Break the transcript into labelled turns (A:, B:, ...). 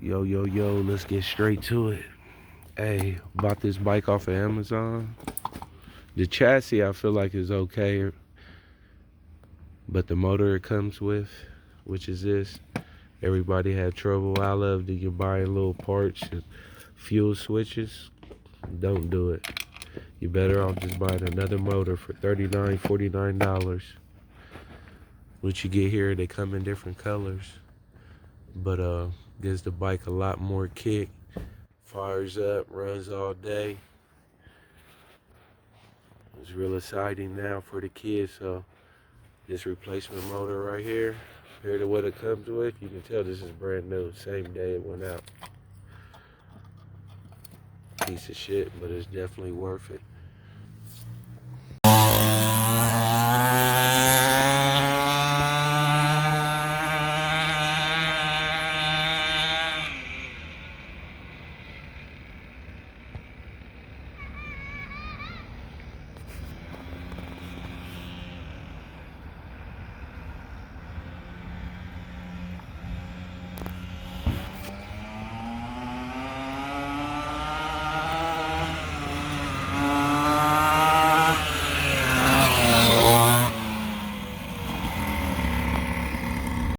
A: Yo, let's get straight to it. Hey, bought this bike off of Amazon. The chassis I feel like is okay, but the motor it comes with, which is this, everybody had trouble. I love that you're buying little parts and fuel switches. Don't do it. You're better off just buying another motor for $39, $49. What you get here, they come in different colors, but gives the bike a lot more kick. Fires up, runs all day. It's real exciting now for the kids. So this replacement motor right here, compared to what it comes with, you can tell this is brand new. Same day it went out. Piece of shit, but it's definitely worth it.